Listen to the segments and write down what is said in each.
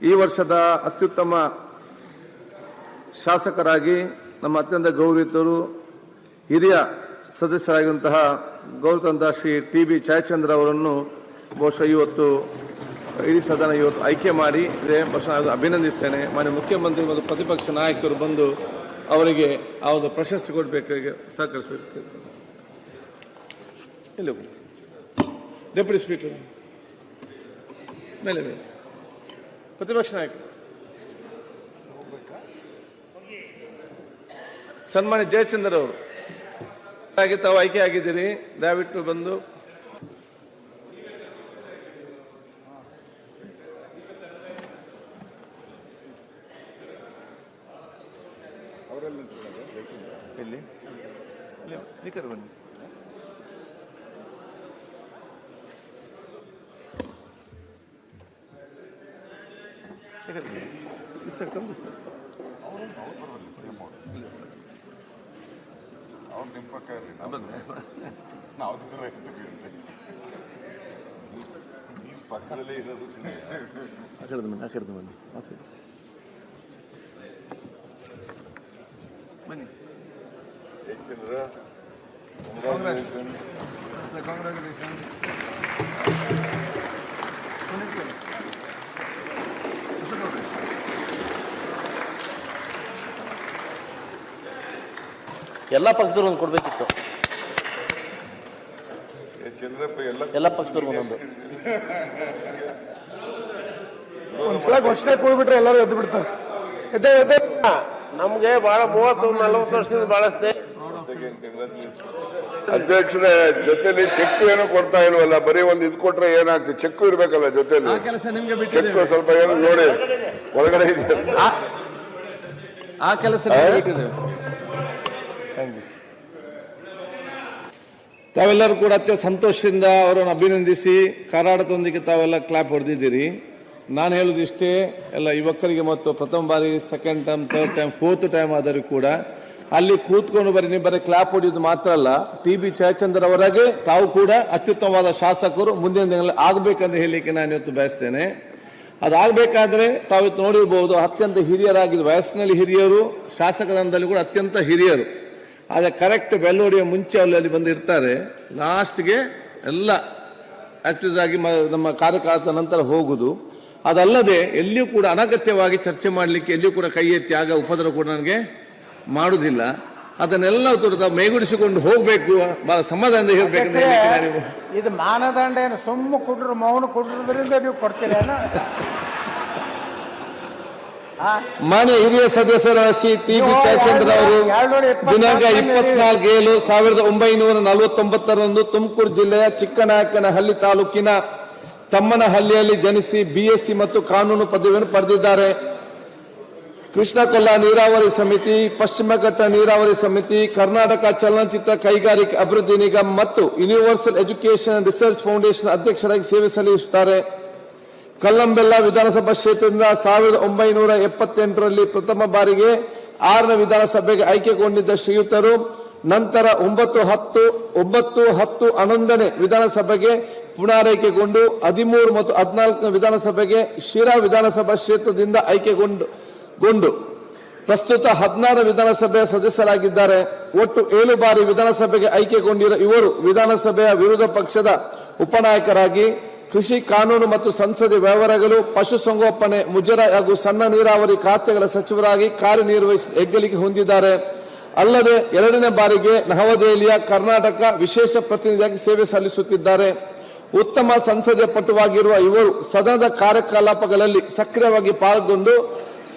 ಈ ವರ್ಷದ ಅತ್ಯುತ್ತಮ ಶಾಸಕರಾಗಿ ನಮ್ಮ ಅತ್ಯಂತ ಗೌರವಿತರು ಹಿರಿಯ ಸದಸ್ಯರಾಗಿರುವಂತಹ ಗೌರವಾನ್ವಿತ ಶ್ರೀ ಟಿ.ಬಿ. ಜಯಚಂದ್ರ ಅವರನ್ನು ಬಹುಶಃ ಇವತ್ತು ಇಡೀ ಸದನ ಇವತ್ತು ಆಯ್ಕೆ ಮಾಡಿ ಅಭಿನಂದಿಸ್ತೇನೆ. ಮಾನ್ಯ ಮುಖ್ಯಮಂತ್ರಿ ಮತ್ತು ಪ್ರತಿಪಕ್ಷ ನಾಯಕರು ಬಂದು ಅವರಿಗೆ ಆ ಒಂದು ಪ್ರಶಸ್ತಿ ಕೊಡಬೇಕಾಗಿ ಸಹಕರಿಸಬೇಕು. ಡೆಪ್ಯೂಟಿ ಸ್ಪೀಕರ್ ಮೇಲೆ ಪ್ರತಿಪಕ್ಷ ನಾಯಕ ಸನ್ಮಾನ್ಯ ಜಯಚಂದ್ರ ಅವರು ತಾವು ಆಯ್ಕೆ ಆಗಿದ್ದೀರಿ. ದಯವಿಟ್ಟು ಬಂದು ಇಲ್ಲಿ ನಿಖರ ಬನ್ನಿ. ಬನ್ನಿ. ಎಲ್ಲ ಪಕ್ಷದವ್ರು ಒಂದು ಕೊಡ್ಬೇಕಿತ್ತು. ಎಲ್ಲ ಪಕ್ಷದವ್ರು ಒಂದೊಂದು ಒಂದ್ಸಲ ಘೋಷಣೆ ಕೂಡ್ಬಿಟ್ರೆ ಎಲ್ಲರೂ ಎದ್ದು ಬಿಡ್ತಾರೆ. ಎದ್ದೆ ನಮ್ಗೆ ಬಹಳ 30-40 ವರ್ಷದಿಂದ ಬಹಳಷ್ಟೇ. ಅಧ್ಯಕ್ಷರೇ, ಜೊತೆಲಿ ಚೆಕ್ ಏನೋ ಕೊಡ್ತಾ ಇಲ್ವಲ್ಲ, ಬರೀ ಒಂದು ಇದು ಕೊಟ್ರೆ ಏನಾಗ್ತದೆ? ಚೆಕ್ ಇರ್ಬೇಕಲ್ಲ ಜೊತೆಲಿ. ಚೆಕ್ ಸ್ವಲ್ಪ ಏನೋ ನೋಡಿ ಒಳಗಡೆ ಇದೆ. ಆ ಕೆಲಸ ತಾವೆಲ್ಲರೂ ಕೂಡ ಅತ್ಯಂತ ಸಂತೋಷದಿಂದ ಅವರನ್ನು ಅಭಿನಂದಿಸಿ ಕರ್ನಾಟಕದೊಂದಿಗೆ ತಾವೆಲ್ಲ ಕ್ಲಾಪ್ ಹೊಡೆದಿದ್ದೀರಿ. ನಾನು ಹೇಳುದು ಇಷ್ಟೇ, ಎಲ್ಲ ಯುವಕರಿಗೆ ಮತ್ತು ಪ್ರಥಮ ಬಾರಿ second time, third time, fourth time ಆದರೂ ಕೂಡ ಅಲ್ಲಿ ಕೂತ್ಕೊಂಡು ಬರೀ ಕ್ಲಾಪ್ ಹೊಡೆಯೋದು ಮಾತ್ರ ಅಲ್ಲ, ಟಿ.ಬಿ. ಜಯಚಂದ್ರ ಅವರಾಗೆ ತಾವು ಕೂಡ ಅತ್ಯುತ್ತಮವಾದ ಶಾಸಕರು ಮುಂದಿನ ದಿನಗಳಲ್ಲಿ ಆಗಬೇಕಂತ ಹೇಳಲಿಕ್ಕೆ ನಾನು ಇವತ್ತು ಬಯಸ್ತೇನೆ. ಅದಾಗಬೇಕಾದ್ರೆ ತಾವು ನೋಡಿರ್ಬೋದು, ಅತ್ಯಂತ ಹಿರಿಯರಾಗಿದ್ದು, ವಯಸ್ಸಿನಲ್ಲಿ ಹಿರಿಯರು, ಶಾಸಕರಂದಲ್ಲಿ ಕೂಡ ಅತ್ಯಂತ ಹಿರಿಯರು. ಆದರೆ ಕರೆಕ್ಟ್ ಬೆಲ್ ಹೊಡೆಯುವ ಮುಂಚೆ ಅಲ್ಲಿ ಬಂದು ಇರ್ತಾರೆ. ಲಾಸ್ಟ್ಗೆ ಎಲ್ಲ ಆಕ್ಟಿವ್ ಆಗಿ ನಮ್ಮ ಕಾರ್ಯಕಾಲದ ನಂತರ ಹೋಗುದು. ಅದಲ್ಲದೆ ಎಲ್ಲಿಯೂ ಕೂಡ ಅನಗತ್ಯವಾಗಿ ಚರ್ಚೆ ಮಾಡಲಿಕ್ಕೆ ಎಲ್ಲಿಯೂ ಕೂಡ ಕೈ ಎತ್ತಿ ಆಗ ಉಪದ್ರ ಕೂಡ ನನಗೆ ಮಾಡುವುದಿಲ್ಲ. ಅದನ್ನೆಲ್ಲ ಮೈಗೂಡಿಸಿಕೊಂಡು ಹೋಗ್ಬೇಕು, ಬಹಳ ಸಮಾಧಾನದಿಂದ ಇರಬೇಕು. ಇದು ಮಾನದಂಡ ಏನು? ಸುಮ್ಮ ಕೊಡ್ರು, ಮೌನ ಕೊಡ್ರೋದ್ರಿಂದ ನೀವು ಕೊಡ್ತೀರ? ಮಾನ್ಯ ಹಿರಿಯ ಸದಸ್ಯರ ಶ್ರೀ ಟಿ.ಬಿ. ಜಯಚಂದ್ರ ಅವರು ದಿನಾಂಕ 24/7/1949 ತುಮಕೂರು ಜಿಲ್ಲೆಯ ಚಿಕ್ಕನಾಯಕನಹಳ್ಳಿ ತಾಲೂಕಿನ ತಮ್ಮನಹಳ್ಳಿಯಲ್ಲಿ ಜನಿಸಿ BSc ಮತ್ತು ಕಾನೂನು ಪದವಿಯನ್ನು ಪಡೆದಿದ್ದಾರೆ. ಕೃಷ್ಣಕೊಲ್ಲ ನೀರಾವರಿ ಸಮಿತಿ, ಪಶ್ಚಿಮ ಘಟ್ಟ ನೀರಾವರಿ ಸಮಿತಿ, ಕರ್ನಾಟಕ ಚಲನಚಿತ್ರ ಕೈಗಾರಿಕೆ ಅಭಿವೃದ್ಧಿ ನಿಗಮ ಮತ್ತು ಯೂನಿವರ್ಸಲ್ ಎಜುಕೇಶನ್ ರಿಸರ್ಚ್ ಫೌಂಡೇಶನ್ ಅಧ್ಯಕ್ಷರಾಗಿ ಸೇವೆ ಸಲ್ಲಿಸುತ್ತಾರೆ. ಕಲ್ಲಂಬೆಲ್ಲ ವಿಧಾನಸಭಾ ಕ್ಷೇತ್ರದಿಂದ 1978ರಲ್ಲಿ ಪ್ರಥಮ ಬಾರಿಗೆ 6ನೇ ವಿಧಾನಸಭೆಗೆ ಆಯ್ಕೆಗೊಂಡಿದ್ದ ಶ್ರೀಯುತರು ನಂತರ 9-10-11ನೇ ವಿಧಾನಸಭೆಗೆ ಪುನರಾಯ್ಕೆಗೊಂಡು 13 ಮತ್ತು 14ನೇ ವಿಧಾನಸಭೆಗೆ ಶಿರಾ ವಿಧಾನಸಭಾ ಕ್ಷೇತ್ರದಿಂದ ಆಯ್ಕೆಗೊಂಡು ಪ್ರಸ್ತುತ 16 ವಿಧಾನಸಭೆಯ ಸದಸ್ಯರಾಗಿದ್ದಾರೆ. ಒಟ್ಟು 7 ಬಾರಿ ವಿಧಾನಸಭೆಗೆ ಆಯ್ಕೆಗೊಂಡಿರುವ ಇವರು ವಿಧಾನಸಭೆಯ ವಿರೋಧ ಪಕ್ಷದ ಉಪನಾಯಕರಾಗಿ ಕೃಷಿ, ಕಾನೂನು ಮತ್ತು ಸಂಸದೀಯ ವ್ಯವಹಾರಗಳು, ಪಶುಸಂಗೋಪನೆ, ಮುಜರಾಯಿ ಹಾಗೂ ಸಣ್ಣ ನೀರಾವರಿ ಖಾತೆಗಳ ಸಚಿವರಾಗಿ ಕಾರ್ಯನಿರ್ವಹಿಸಿ ಹೆಗ್ಗಳಿಕೆ ಹೊಂದಿದ್ದಾರೆ. ಅಲ್ಲದೆ 2ನೇ ಬಾರಿಗೆ ನವದೆಹಲಿಯ ಕರ್ನಾಟಕ ವಿಶೇಷ ಪ್ರತಿನಿಧಿಯಾಗಿ ಸೇವೆ ಸಲ್ಲಿಸುತ್ತಿದ್ದಾರೆ. ಉತ್ತಮ ಸಂಸದೀಯ ಪಟುವಾಗಿರುವ ಇವರು ಸದನದ ಕಾರ್ಯಕಲಾಪಗಳಲ್ಲಿ ಸಕ್ರಿಯವಾಗಿ ಪಾಲ್ಗೊಂಡು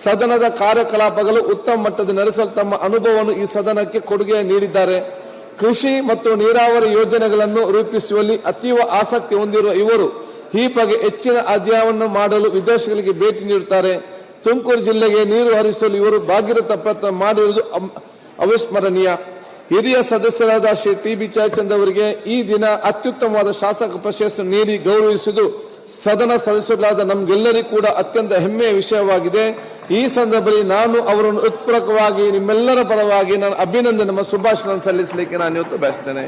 ಸದನದ ಕಾರ್ಯಕಲಾಪಗಳು ಉತ್ತಮ ಮಟ್ಟದಲ್ಲಿ ನಡೆಸಲು ತಮ್ಮ ಅನುಭವವನ್ನು ಈ ಸದನಕ್ಕೆ ಕೊಡುಗೆ ನೀಡಿದ್ದಾರೆ. ಕೃಷಿ ಮತ್ತು ನೀರಾವರಿ ಯೋಜನೆಗಳನ್ನು ರೂಪಿಸುವಲ್ಲಿ ಅತೀವ ಆಸಕ್ತಿ ಹೊಂದಿರುವ ಇವರು ಈ ಬಗ್ಗೆ ಹೆಚ್ಚಿನ ಅಧ್ಯಯನವನ್ನು ಮಾಡಲು ವಿದೇಶಗಳಿಗೆ ಭೇಟಿ ನೀಡುತ್ತಾರೆ. ತುಮಕೂರು ಜಿಲ್ಲೆಗೆ ನೀರು ಹರಿಸಲು ಇವರು ಭಾಗೀರಥ ಪ್ರಯತ್ನ ಮಾಡಿರುವುದು ಅವಿಸ್ಮರಣೀಯ. ಹಿರಿಯ ಸದಸ್ಯರಾದ ಶ್ರೀ ಟಿ.ಬಿ. ಜಯಚಂದ್ರ ಅವರಿಗೆ ಈ ದಿನ ಅತ್ಯುತ್ತಮವಾದ ಶಾಸಕ ಪ್ರಶಸ್ತಿ ನೀಡಿ ಗೌರವಿಸುವುದು ಸದನ ಸದಸ್ಯರಾದ ನಮಗೆಲ್ಲರಿಗೂ ಕೂಡ ಅತ್ಯಂತ ಹೆಮ್ಮೆಯ ವಿಷಯವಾಗಿದೆ. ಈ ಸಂದರ್ಭದಲ್ಲಿ ನಾನು ಅವರನ್ನು ಹೃತ್ಪೂರ್ವಕವಾಗಿ ನಿಮ್ಮೆಲ್ಲರ ಪರವಾಗಿ ನಾನು ಅಭಿನಂದನೆ, ನಮ್ಮ ಶುಭಾಶಯ ಸಲ್ಲಿಸಲಿಕ್ಕೆ ನಾನು ಇವತ್ತು ಬಯಸ್ತೇನೆ.